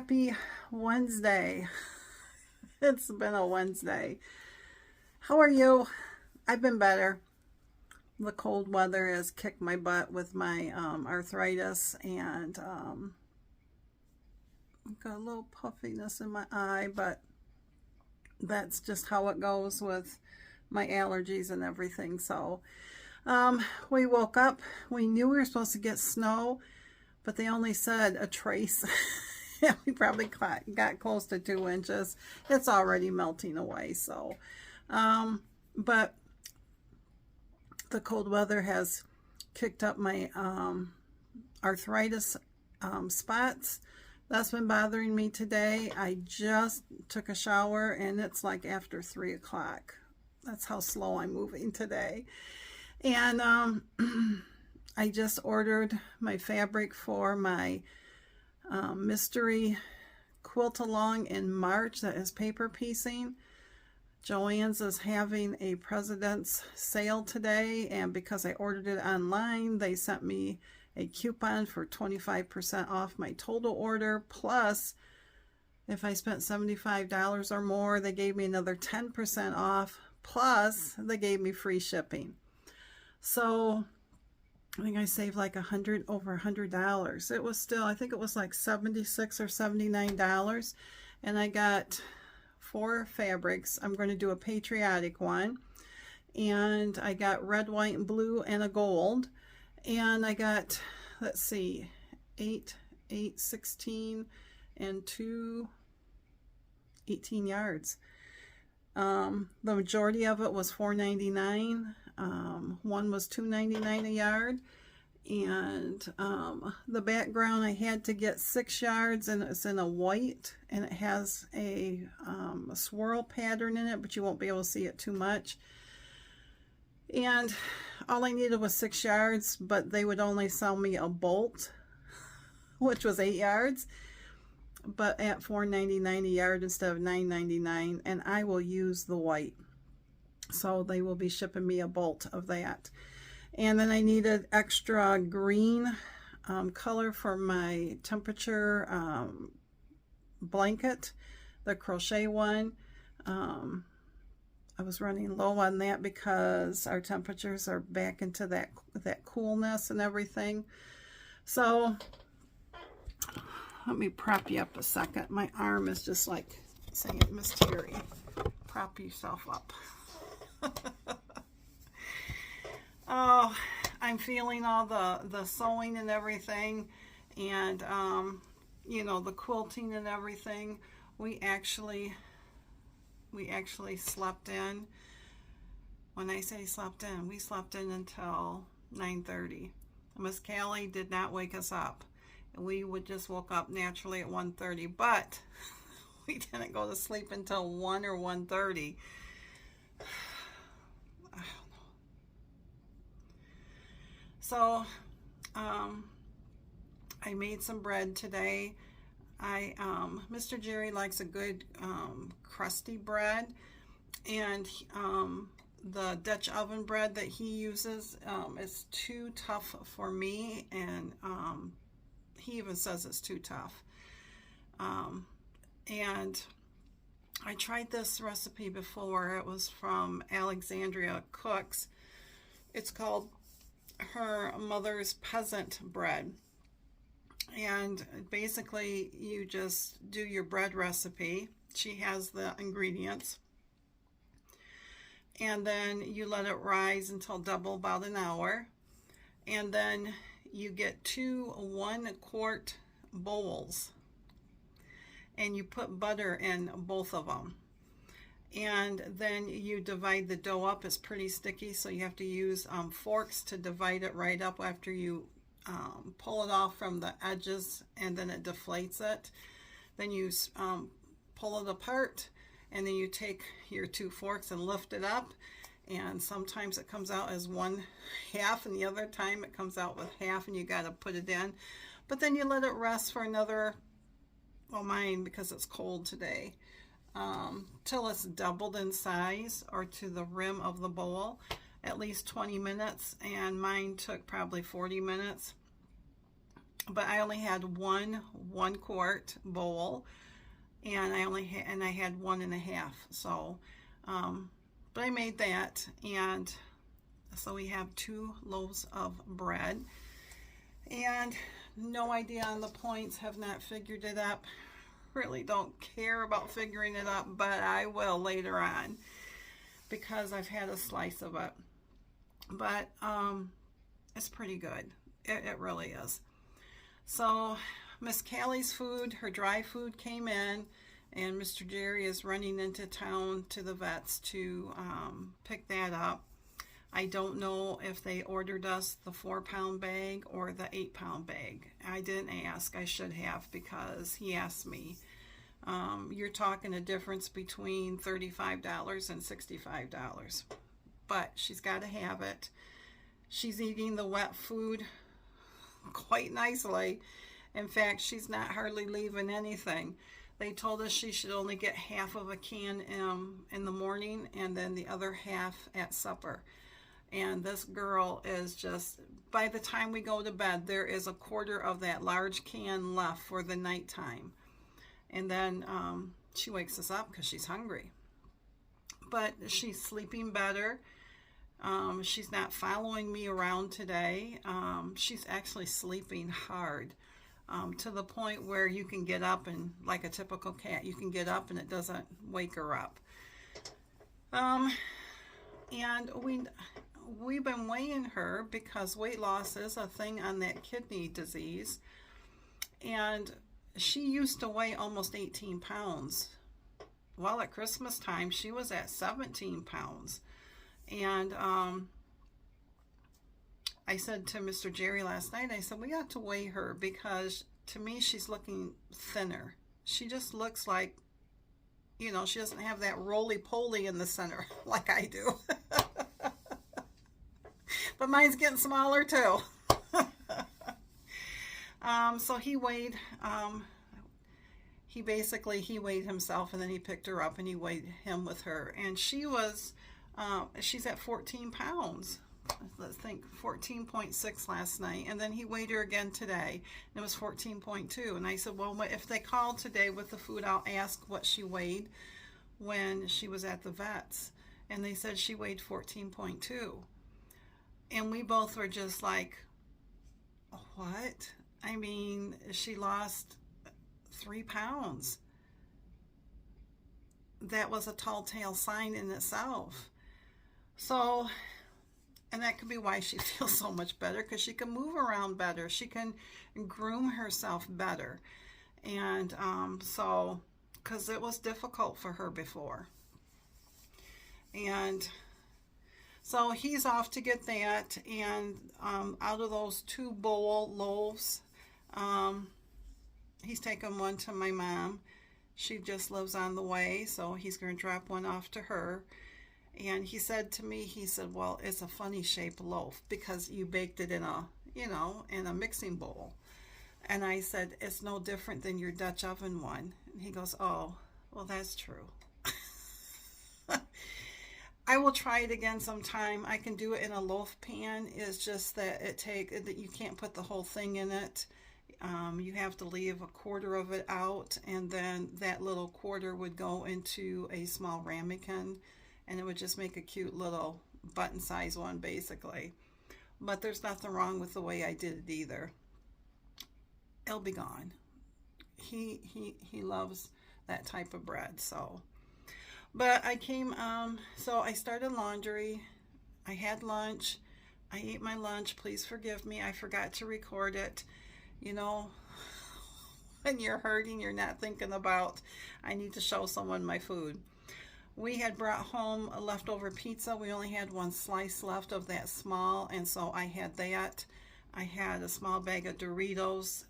Happy Wednesday. It's been a Wednesday. How are you? I've been better. The cold weather has kicked my butt with my arthritis, and I've got a little puffiness in my eye, but that's just how it goes with my allergies and everything. So we woke up. We knew we were supposed to get snow, but they only said a trace. Yeah, we probably got close to 2 inches. It's already melting away. So, but the cold weather has kicked up my arthritis spots. That's been bothering me today. I just took a shower and it's like after 3 o'clock. That's how slow I'm moving today. And I just ordered my fabric for my mystery quilt along in March that is paper piecing. Joann's is having a President's sale today, and because I ordered it online, they sent me a coupon for 25% off my total order, plus if I spent $75 or more, they gave me another 10% off, plus they gave me free shipping. So I think I saved like over $100. It was still, I think it was like $76 or $79, and I got 4 fabrics. I'm going to do a patriotic one, and I got red, white, and blue, and a gold, and I got, let's see, 8, 16, and 2, 18 yards. The majority of it was $4.99. One was $2.99 a yard, and the background I had to get 6 yards, and it's in a white, and it has a swirl pattern in it, but you won't be able to see it too much. And all I needed was 6 yards, but they would only sell me a bolt, which was 8 yards, but at $4.99 a yard instead of $9.99, and I will use the white. So they will be shipping me a bolt of that. And then I needed extra green color for my temperature blanket, the crochet one. I was running low on that because our temperatures are back into that coolness and everything. So let me prop you up a second. My arm is just like saying, Miss Teri, prop yourself up. Oh, I'm feeling all the sewing and everything, and you know, the quilting and everything. We actually slept in. When I say slept in, we slept in until 9:30. Miss Cali did not wake us up. We would just woke up naturally at 1:30, but we didn't go to sleep until 1 or 1:30. So I made some bread today. Mr. Jerry likes a good crusty bread, and the Dutch oven bread that he uses is too tough for me, and he even says it's too tough. And I tried this recipe before. It was from Alexandria Cooks. It's called her mother's peasant bread, and basically you just do your bread recipe. She has the ingredients, and then you let it rise until double, about an hour, and then you get 2 1-quart bowls, and you put butter in both of them. And then you divide the dough up. It's pretty sticky, so you have to use forks to divide it right up after you pull it off from the edges, and then it deflates it. Then you pull it apart, and then you take your 2 forks and lift it up, and sometimes it comes out as 1/2, and the other time it comes out with half, and you got to put it in. But then you let it rest for another, well, mine, because it's cold today, till it's doubled in size or to the rim of the bowl, at least 20 minutes, and mine took probably 40 minutes. but I only had one 1-quart bowl, and I had 1.5. So, but I made that, and so we have 2 loaves of bread, and no idea on the points, have not figured it up. Really don't care about figuring it up, but I will later on because I've had a slice of it. But it's pretty good. It really is. So Miss Callie's food, her dry food came in, and Mr. Jerry is running into town to the vets to pick that up. I don't know if they ordered us the 4-pound bag or the 8-pound bag. I didn't ask. I should have, because he asked me. You're talking a difference between $35 and $65. But she's got to have it. She's eating the wet food quite nicely. In fact, she's not hardly leaving anything. They told us she should only get half of a can in the morning, and then the other half at supper. And this girl is just, by the time we go to bed, there is a quarter of that large can left for the nighttime. And then she wakes us up because she's hungry. But she's sleeping better. She's not following me around today. She's actually sleeping hard, to the point where you can get up and, like a typical cat, you can get up and it doesn't wake her up. And we've been weighing her because weight loss is a thing on that kidney disease. And she used to weigh almost 18 pounds. Well, at Christmas time, she was at 17 pounds. And I said to Mr. Jerry last night, I said, we got to weigh her because to me, she's looking thinner. She just looks like, you know, she doesn't have that roly-poly in the center like I do. But mine's getting smaller too. So he weighed, he weighed himself, and then he picked her up and he weighed him with her. And she's at 14 pounds. Let's think, 14.6 last night. And then he weighed her again today, and it was 14.2. And I said, well, if they call today with the food, I'll ask what she weighed when she was at the vet's. And they said she weighed 14.2. And we both were just like, what? I mean, she lost 3 pounds. That was a tall tale sign in itself. So, and that could be why she feels so much better, because she can move around better. She can groom herself better. And so, because it was difficult for her before. And so he's off to get that. And out of those 2 bowl loaves, he's taking one to my mom. She just lives on the way, so he's going to drop one off to her. And he said to me, he said, well, it's a funny shaped loaf because you baked it in a, you know, in a mixing bowl. And I said, it's no different than your Dutch oven one. And he goes, oh, well, that's true. I will try it again sometime. I can do it in a loaf pan. It's just that that you can't put the whole thing in it. You have to leave a quarter of it out, and then that little quarter would go into a small ramekin, and it would just make a cute little button size one, basically. But there's nothing wrong with the way I did it either. It'll be gone. He loves that type of bread, so. But I came, so I started laundry. I had lunch. I ate my lunch. Please forgive me. I forgot to record it. You know, when you're hurting, you're not thinking about, I need to show someone my food. We had brought home a leftover pizza. We only had 1 slice left of that small, and so I had that. I had a small bag of Doritos.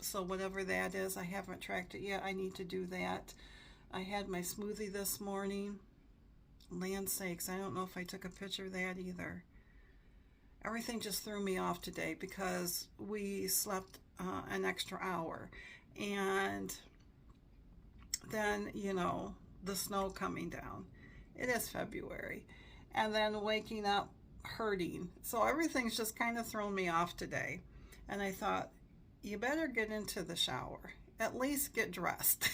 So whatever that is, I haven't tracked it yet. I need to do that. I had my smoothie this morning. Land sakes, I don't know if I took a picture of that either. Everything just threw me off today because we slept an extra hour. And then, you know, the snow coming down. It is February. And then waking up hurting. So everything's just kind of thrown me off today. And I thought, you better get into the shower. At least get dressed.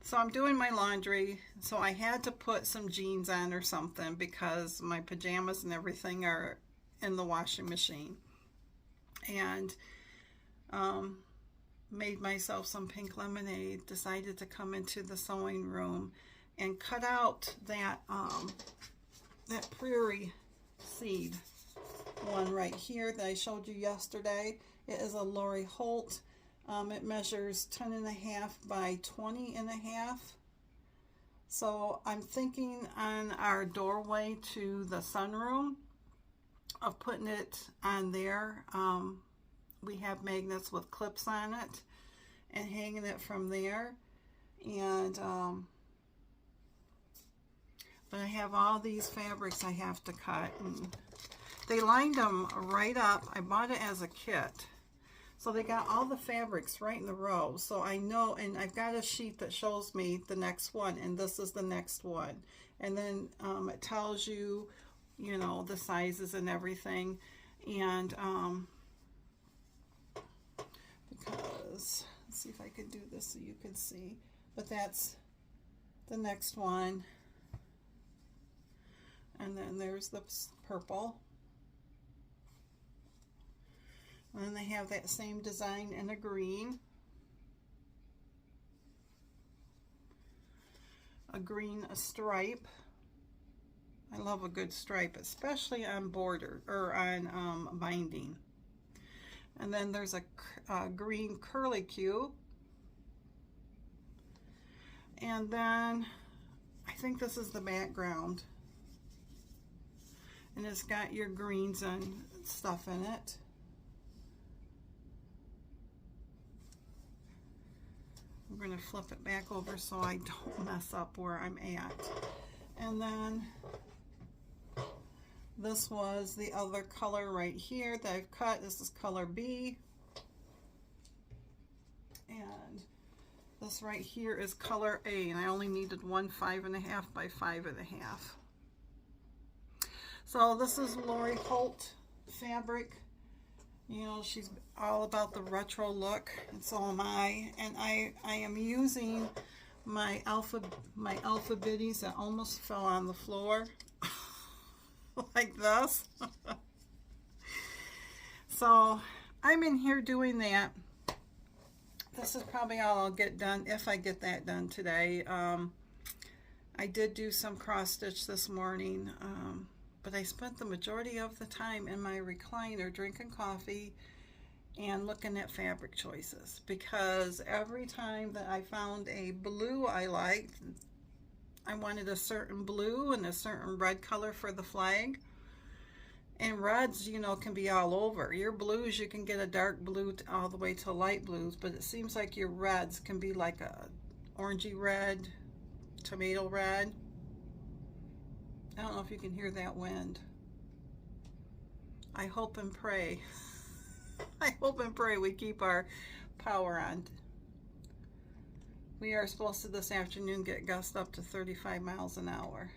So I'm doing my laundry. So I had to put some jeans on or something because my pajamas and everything are in the washing machine. And made myself some pink lemonade. Decided to come into the sewing room and cut out that that prairie seed one right here that I showed you yesterday. It is a Lori Holt. It measures 10.5 by 20.5. So I'm thinking on our doorway to the sunroom of putting it on there. We have magnets with clips on it and hanging it from there. And but I have all these fabrics I have to cut, and they lined them right up. I bought it as a kit, so they got all the fabrics right in the row, so I know. And I've got a sheet that shows me the next one, and this is the next one, and then it tells you, you know, the sizes and everything. And because, let's see if I can do this so you can see, but that's the next one. And then there's the purple. And then they have that same design in a green. A stripe. I love a good stripe, especially on border or on binding. And then there's a green curly Q. And then I think this is the background. And it's got your greens and stuff in it. We're going to flip it back over so I don't mess up where I'm at. And then this was the other color right here that I've cut. This is color B. And this right here is color A, and I only needed one 5.5 by 5.5. So this is Lori Holt fabric. You know, she's all about the retro look, and so am I. And I am using my alpha biddies that almost fell on the floor like this. So I'm in here doing that. This is probably all I'll get done, if I get that done today. I did do some cross stitch this morning, but I spent the majority of the time in my recliner drinking coffee and looking at fabric choices, because every time that I found a blue I liked, I wanted a certain blue and a certain red color for the flag. And reds, you know, can be all over. Your blues, you can get a dark blue all the way to light blues, but it seems like your reds can be like a orangey red, tomato red. I don't know if you can hear that wind. I hope and pray. I hope and pray we keep our power on. We are supposed to this afternoon get gusts up to 35 miles an hour.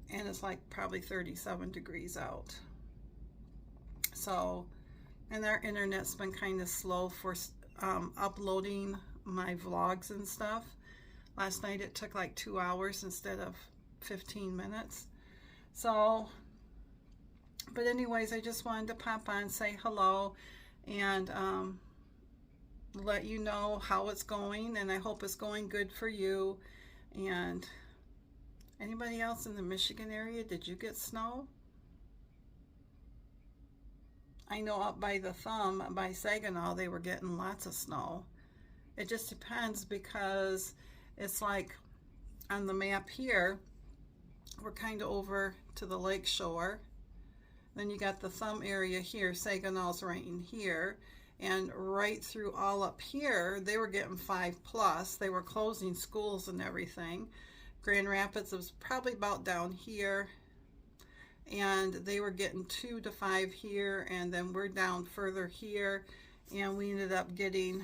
And it's like probably 37 degrees out. So, and our internet's been kind of slow for uploading my vlogs and stuff. Last night it took like 2 hours instead of 15 minutes. So, but anyways, I just wanted to pop on, say hello, and let you know how it's going, and I hope it's going good for you. And anybody else in the Michigan area, did you get snow? I know up by the Thumb, by Saginaw, they were getting lots of snow. It just depends, because it's like on the map here, we're kind of over to the lake shore. Then you got the Thumb area here, Saginaw's right in here. And right through all up here, they were getting 5+. They were closing schools and everything. Grand Rapids was probably about down here, and they were getting 2 to 5 here, and then we're down further here, and we ended up getting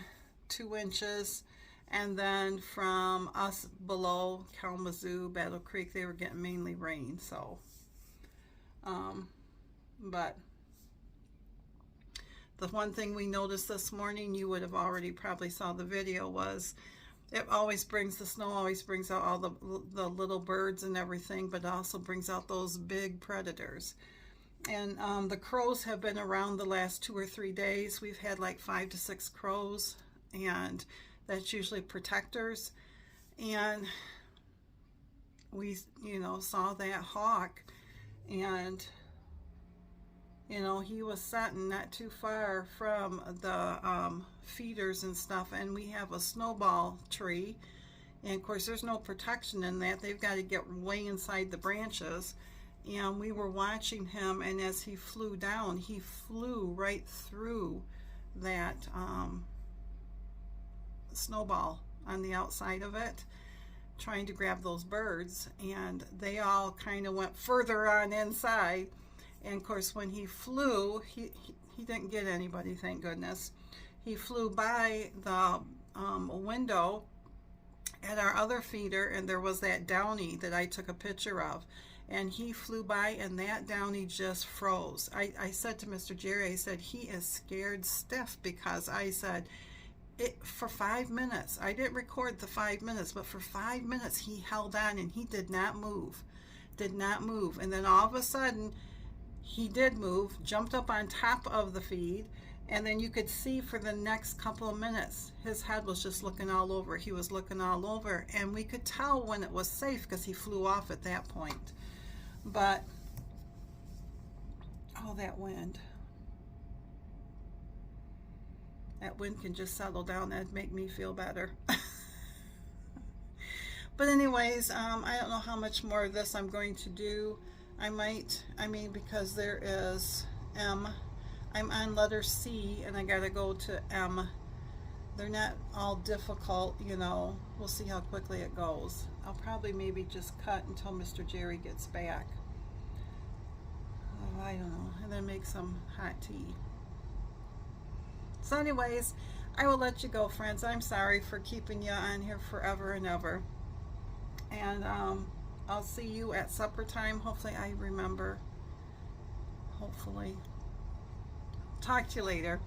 2 inches. And then from us below Kalamazoo, Battle Creek, they were getting mainly rain. So But the one thing we noticed this morning, you would have already probably saw the video, was it always brings, the snow always brings out all the little birds and everything, but it also brings out those big predators. And the crows have been around the last 2 or 3 days. We've had like 5 to 6 crows, and that's usually protectors. And we, saw that hawk, and he was sitting not too far from the feeders and stuff, and we have a snowball tree, and of course there's no protection in that. They've got to get way inside the branches, and we were watching him, and as he flew down, he flew right through that snowball on the outside of it, trying to grab those birds, and they all kind of went further on inside. And of course when he flew, he didn't get anybody, thank goodness. He flew by the window at our other feeder, and there was that downy that I took a picture of, and he flew by, and that downy just froze. I said to Mr. Jerry, I said, he is scared stiff, because I said, for 5 minutes, I didn't record the 5 minutes, but for 5 minutes he held on, and he did not move, and then all of a sudden he did move, jumped up on top of the feed, and then you could see for the next couple of minutes his head was just looking all over. He was looking all over, and we could tell when it was safe because he flew off at that point. But oh, that wind can just settle down. That'd make me feel better. But anyways, I don't know how much more of this I'm going to do. Because there is M. I'm on letter C, and I gotta go to M. They're not all difficult, We'll see how quickly it goes. I'll probably maybe just cut until Mr. Jerry gets back. Oh, I don't know. And then make some hot tea. So anyways, I will let you go, friends. I'm sorry for keeping you on here forever and ever. And I'll see you at supper time. Hopefully I remember. Hopefully. Talk to you later.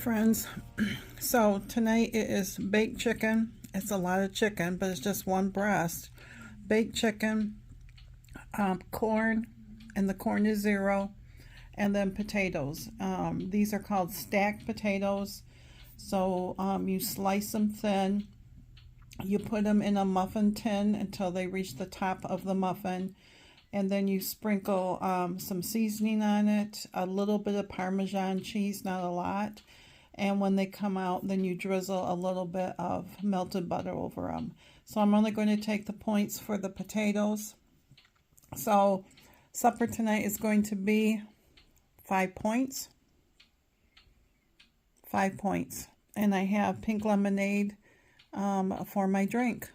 friends, so tonight it is baked chicken. It's a lot of chicken, but it's just one breast. Baked chicken, corn, and the corn is 0, and then potatoes. These are called stacked potatoes. So you slice them thin, you put them in a muffin tin until they reach the top of the muffin, and then you sprinkle some seasoning on it, a little bit of Parmesan cheese, not a lot. And when they come out, then you drizzle a little bit of melted butter over them. So I'm only going to take the points for the potatoes. So supper tonight is going to be 5 points. 5 points. And I have pink lemonade for my drink.